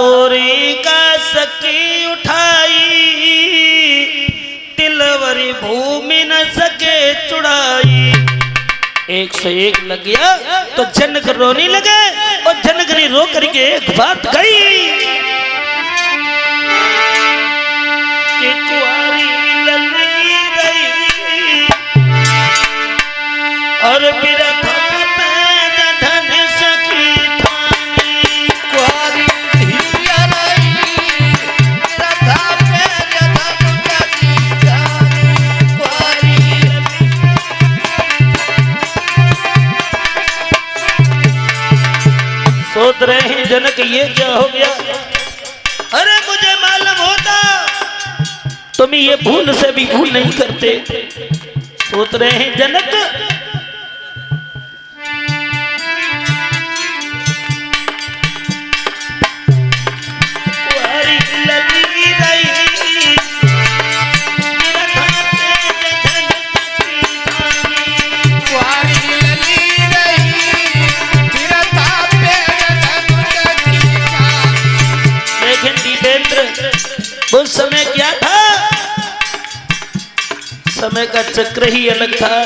तोरी का सकी उठाई, तिलवरी भूमि न सके चुड़ाई। 101 लग गया तो जनक रोने लगे और जनक ने रो करके एक बात कही कि कुंवारी लल्ली रही और बिरथा में धन सकी थानी। कुंवारी धिया रही बिरथा में धन सकी थानी। कुंवारी सोच रहे हैं जनक ये क्या हो गया। अरे मुझे मालूम होता तुम ये भूल से भी भूल नहीं करते। सोच रहे हैं जनक कुंवारी लल्ली रही बिरथा में धन सकी थानी। कुंवारी लल्ली रही बिरथा में धन सकी थानी। लेकिन दीपेंद्र उस समय क्या था, समय का चक्र ही अलग था।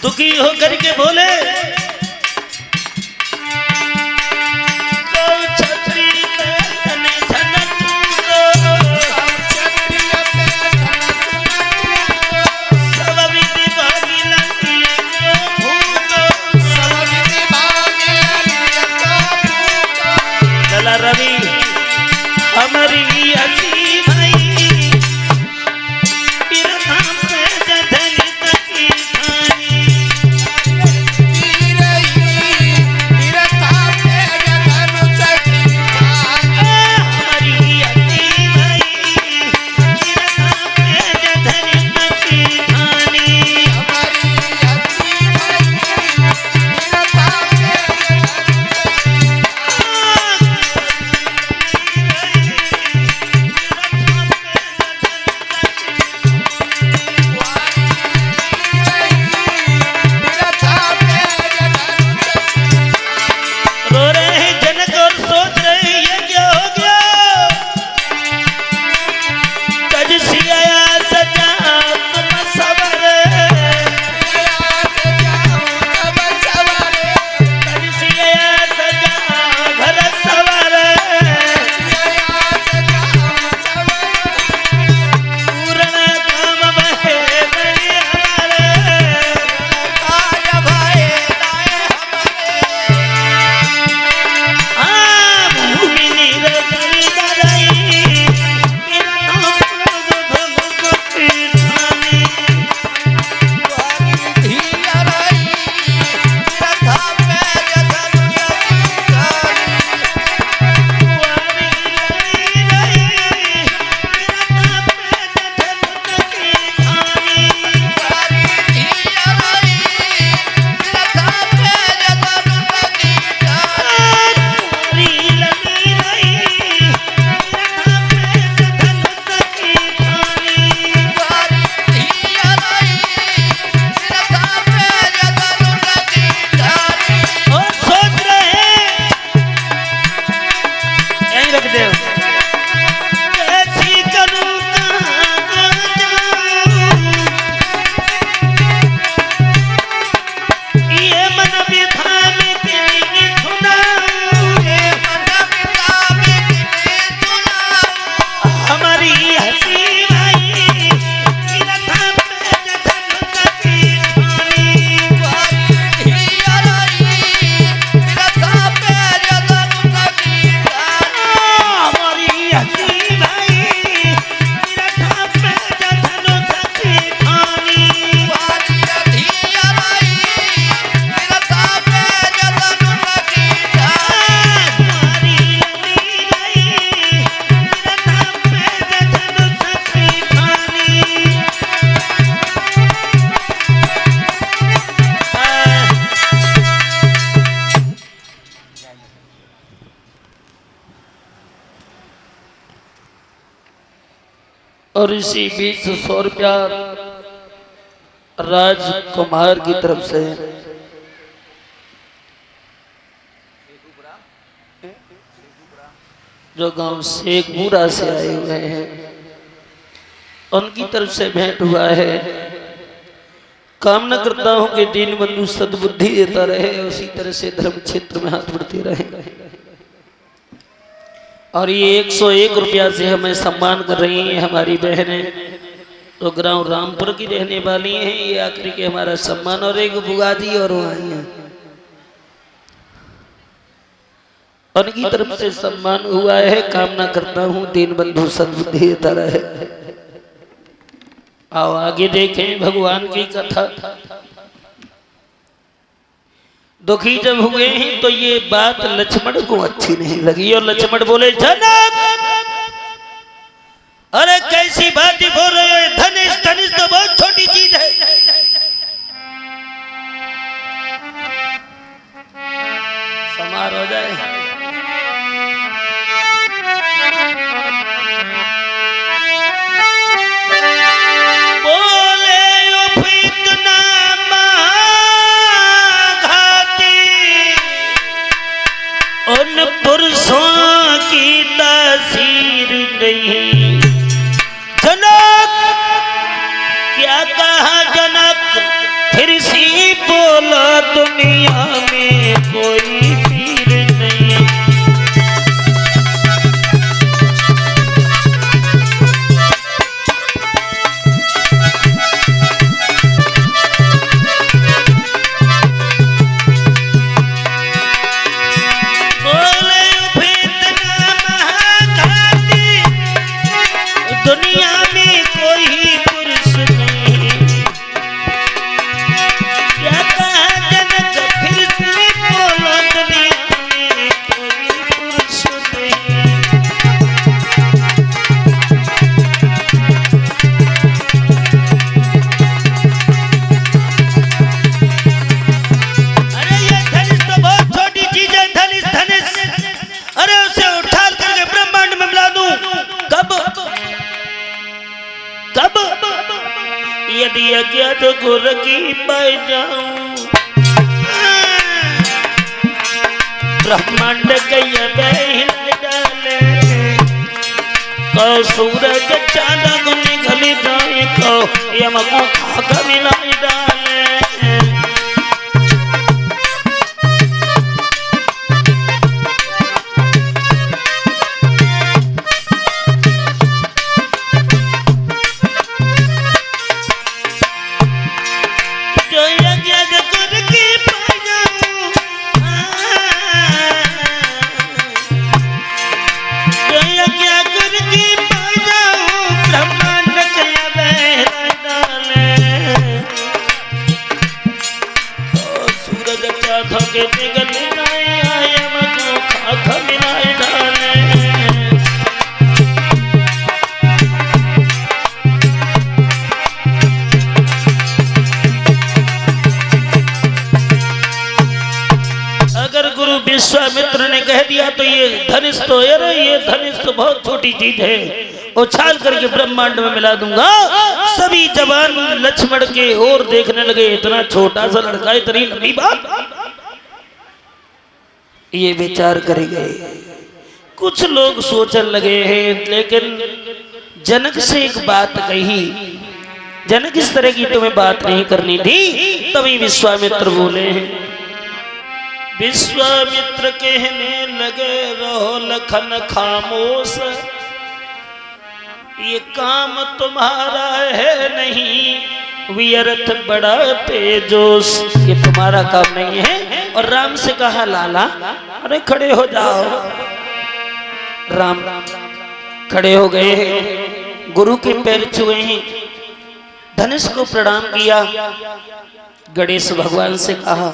दुखी होकर के बोले कौ छत्री पे तने धन तूरो, क्षत्रिय पे धन सुनो। सब विधि भागी लंकी को भूतो। सब विधि भागी लंकी को भूतो। लला रवि हमारी हसी भाई बिरथा में धन सकी थानी। बिरथा में धन सकी थानी। हमारी हसी भाई बिरथा में धन सकी थानी। हमारी हसी भाई बिरथा में धन रो रहे हैं जनक और सोच रहे हैं ये क्या हो गया। तज सिया सजा तुम सवरे, तज सिया सजा घर सवरे, पूर्ण काम बहे बड़े हमारे। हाँ भूमि निरतरी दराई, बिरथा में धन सकी थानी। कुंवारी लल्ली रही बिरथा में धन सकी थानी। कुंवारी लल्ली रही बिरथा में धन सकी थानी। और सोच रहे हैं यहीं रख दे। ऐसी करूं कहाँ जाऊं, ये मन व्यथा में तेरी सुनाऊं। हमारी हसी भाई बिरथा में धन सकी थानी। हमारी हसी भाई बिरथा में धन सकी थानी। कुंवारी लल्ली रही बिरथा में धन सकी थानी। और इसी बीच 100 रुपया राजकुमार की तरफ से जो गांव शेखपुरा से आए हुए हैं, उनकी तरफ से भेंट हुआ है। कामना करता हूं कि दीन बंधु सद्बुद्धि देता रहे, उसी तरह से धर्म क्षेत्र में हाथ बढ़ते रहे। और ये 101 रुपया से हमें सम्मान कर रही हैं हमारी बहनें, तो ग्राम रामपुर की रहने वाली हैं। ये आखिरी के हमारा सम्मान, और एक बुआ जी और वहाँ हैं, उनकी तरफ से सम्मान हुआ है। कामना करता हूँ दीन बंधु सद्बुद्धि देता रहे। आओ आगे देखें भगवान की कथा। दुखी जब हुए हैं तो ये बात लक्ष्मण को अच्छी नहीं लगी, और लक्ष्मण बोले जनक, अरे कैसी बात बोल रहे हो? धनुष धनुष तो बहुत छोटी चीज है। समार हो जाए। बोले इतना घाती उन पुरुषों की तासीर नहीं। जनक, क्या कहा जनक? फिर सी बोला दुनिया में कोई पीर नहीं। बोले इतना महाघाती दुनिया में कोई पुरुष नहीं। क्या कहा जनक? फिर से बोलो दुनिया में कोई पुरुष नहीं। अरे ये धनुष तो बहुत छोटी चीज है। धनुष धनुष, अरे उसे उठा करके ब्रह्मांड में मिला दूं। कब कब? यदि अज्ञात गुर की पाए जाऊं, ब्रह्मांड कहिए बहिल डाले। तो सूरज चांद को निकल जाए, तो यम को खाक मिलाई डाले। विश्वामित्र ने कह दिया तो ये धनुष तो, अरे ये धनुष तो बहुत छोटी चीज है, उछाल करके ब्रह्मांड में मिला दूंगा। सभी जवान लक्ष्मण के ओर देखने लगे। इतना छोटा सा लड़का, इतनी लंबी बात, ये विचार कर गए। कुछ लोग सोचने लगे हैं, लेकिन जनक से एक बात कही। जनक इस तरह की तुम्हें बात नहीं करनी थी। तभी विश्वामित्र बोले हैं। विश्वामित्र कहने लगे, रहो लखन खामोश, ये काम तुम्हारा है नहीं। व्यर्थ बड़ा तेजोश, ये तुम्हारा काम नहीं है। और राम से कहा, लाला अरे खड़े हो जाओ। राम खड़े हो गए, गुरु के पैर छुए हैं, धनुष को प्रणाम किया। गणेश भगवान से कहा,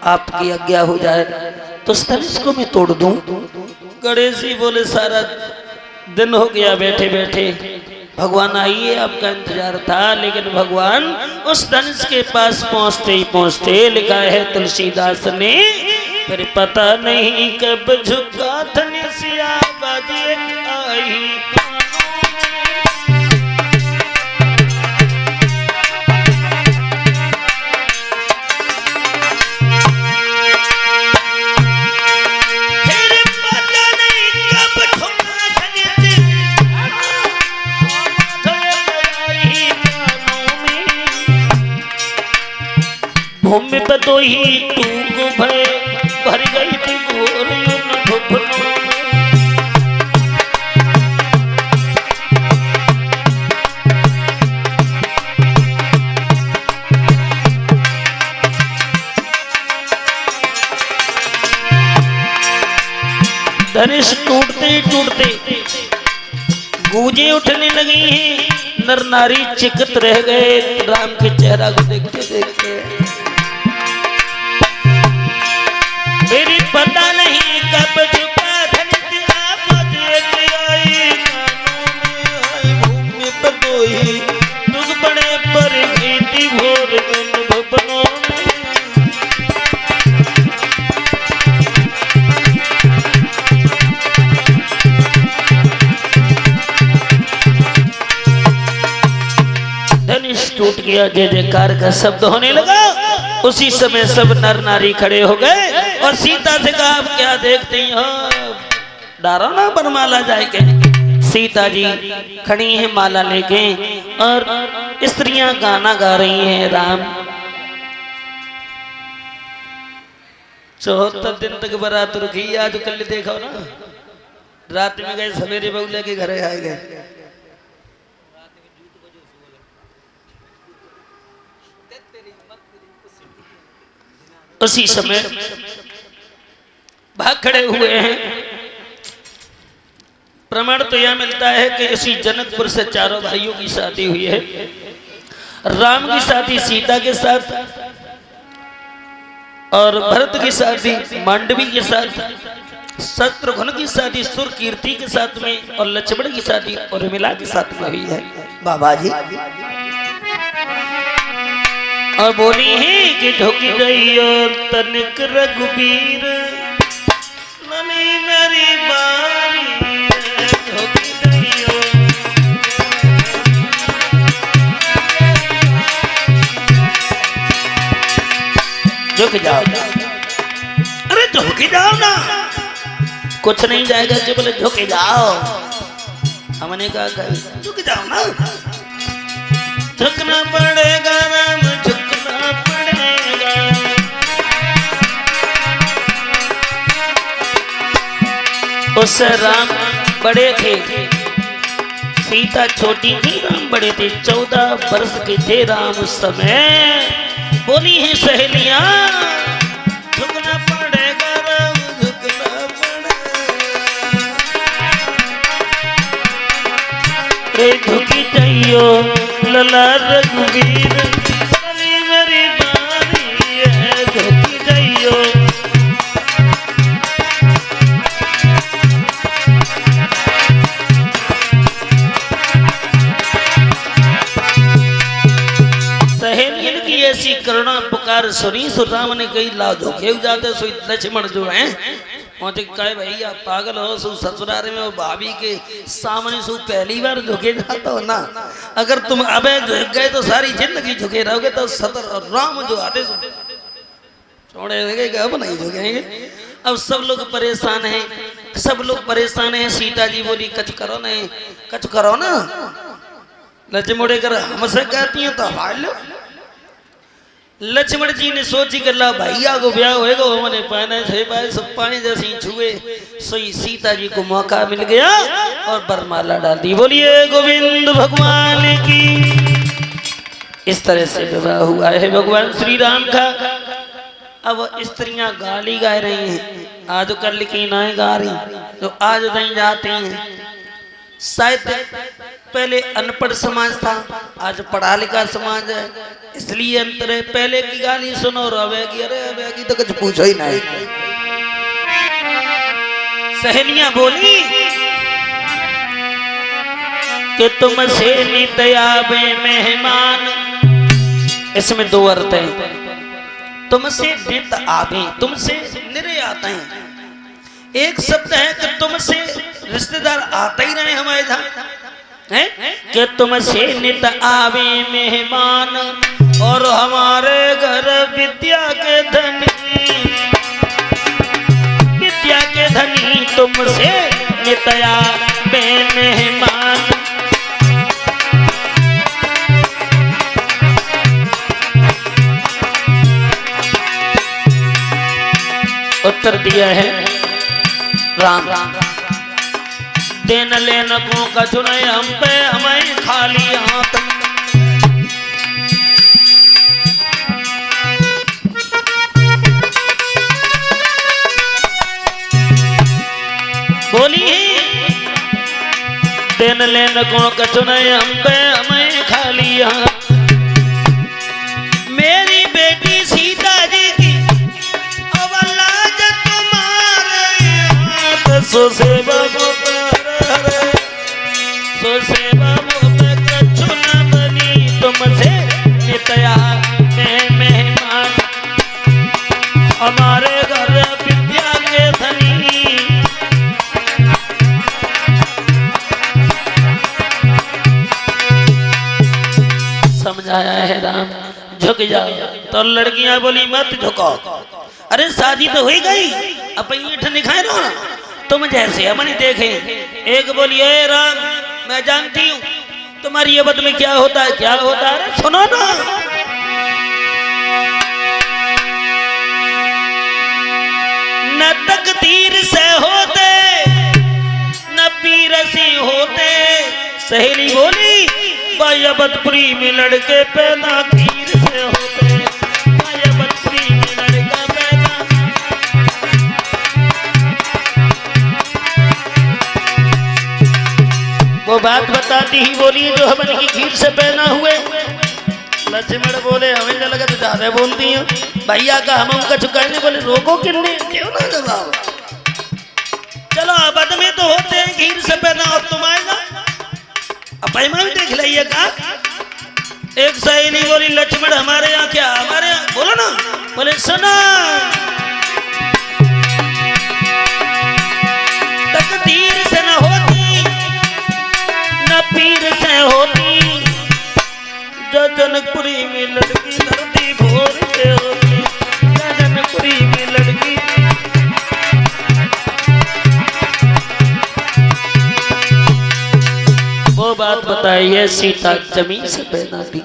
आपकी आज्ञा हो जाए तो इस धनुष को मैं तोड़ दूं। गणेश जी बोले, सारा दिन हो गया बैठे बैठे, भगवान आइए आपका इंतजार था। लेकिन भगवान उस धनुष के पास पहुंचते ही पहुंचते, लिखा है तुलसीदास ने, फिर पता नहीं कब झुका धनुष आवाज आई। फिर पता नहीं कब भूमि पे तो ही टूक भय भर गई थी घोर युन भुवनों में। धनुष टूटते टूटते गूंजें उठने लगी हैं, नर नारी चिकत रह गए राम के चेहरा को देखते देखते। मेरी पता नहीं कब झुका धनुष आप देख आई कानों में। भूमि पर तो ही दुख बड़े पर गई थी भोर भुवनों में। टूट गया, जय जयकार का शब्द होने लगा। उसी समय सब नर नारी खड़े हो गए और सीता से कहा आप क्या देखती हो, डारो ना वरमाला जाए के। सीता जी खड़ी है माला लेके और स्त्रियां गाना गा रही हैं राम 74 दिन तक बारात रुकी। आज कल देखो ना, रात में गए सवेरे बहू लेके घरे आए गए। उसी समय भाग खड़े हुए हैं। प्रमाण तो यह मिलता है कि इसी जनकपुर से चारों भाइयों की शादी हुई है। राम की शादी सीता के साथ और भरत की शादी मांडवी के साथ, शत्रुघ्न की शादी सुरकीर्ति के साथ में और लक्ष्मण की शादी उर्मिला के साथ में हुई है। बाबा जी और बोली है कि झुक गई और तनिक रघुबीर ननी मेरी बारी झुक गई और झुक जाओ। अरे झुक जाओ ना, कुछ नहीं जाएगा कि बोले झुक जाओ। हमने कहा झुक जाओ ना, झुकना पड़ेगा राम झुकना पड़ेगा। उस राम बड़े थे, सीता छोटी थी, राम बड़े थे, 14 वर्ष के थे राम उस समय। बोली है सहेलियां झुकना पड़ेगा राम झुकना पड़ेगा। रे झुकी जाइयो लला रघुवीर मेरी बारी है झुकी जाइयो। सहेलियन की ऐसी करुणा पुकार सुनी सो राम ने कही ला धोखे जाते सो लक्ष्मण जो है पहुंचे कहे भैया पागल हो, सो ससुराल में भाभी के सामने सो पहली बार झुके जाता हो ना। अगर तुम अबे झुक गए तो सारी जिंदगी झुके रहोगे। तो सतर राम जो आते छोड़े अब नहीं झुकेंगे। अब सब लोग परेशान हैं, सब लोग परेशान हैं। सीता जी बोली कच करो नहीं, कच करो ना। लक्ष्मण कर हमसे कहती है तो हमारे लो। लक्ष्मण जी ने सोची कर ला भैया को ब्याह होएगा मैंने पाने से पाए सब पाए जैसी छुए। सोई सीता जी को मौका मिल गया और बरमाला डाल दी। बोलिए गोविंद भगवान की। इस तरह से विवाह हुआ है भगवान श्री राम का। अब स्त्रियां गाली गा रही हैं, आज कल की नहीं गा रही, जो आज नहीं जाती हैं। शायद पहले अनपढ़ समाज था, आज पढ़ा लिखा समाज है, इसलिए अंतर है। पहले की गाली सुनो और अबे की तो कुछ पूछो ही नहीं। सहेलियां बोली कि तुमसे नित आवे मेहमान। इसमें दो अर्थ हैं। तुमसे नित आवे, तुमसे निरे आते हैं। एक शब्द है कि तुमसे रिश्तेदार आते ही रहे हमारे यहाँ है कि तुमसे नित आवे मेहमान और हमारे घर विद्या के धनी, विद्या के धनी तुमसे नित आवे मेहमान। उत्तर दिया है राम। देन लेन को कछु नहीं हम पे, हमें खाली हाथ। बोली देन लेन को कछु नहीं हम पे, हमें खाली हाथ। मेरी बेटी सीता जी की अवलाद तुम्हारे हाथ, सो सेवा कछु न बनी तुमसे नितया में मेहमान। हमारे घर विद्या के धनी, समझाया है राम। झुक जाओ तो लड़कियां बोली मत झुको। अरे शादी तो हो ही गई, अब ईंट निखाए ना तुम जैसे अपनी देखे। एक बोली ए राम मैं जानती हूँ तुम्हारी ये बद में क्या होता है, क्या होता है, सुनो ना। न तकदीर से होते न पीरसी होते। सहेली बोली बायाबतपुरी में लड़के पैदा खीर से होते। बायाबतपुरी में लड़का पैदा, वो बात बताती ही बोली जो हमन की खीर से पैदा हुए। लक्ष्मण बोले हमें लगा तो ज्यादा बोलती हैं भैया का, हम उनका चुकाने बोले रोको किन्ने, क्यों ना जवाब। चलो अबद में तो होते हैं खीर से पैदा, और तुम आएगा अपाई में भी देख लिया का। एक सहेली बोली लक्ष्मण हमारे यहाँ क्या, हमारे यहाँ बोलो ना। बोले सुना तकदीर से न होती न पीर से होती, जो जनकपुरी में लड़की धरती भोर से होती। जनकपुरी में लड़की वो बात बताइए सीता जमीन से पैदा थी।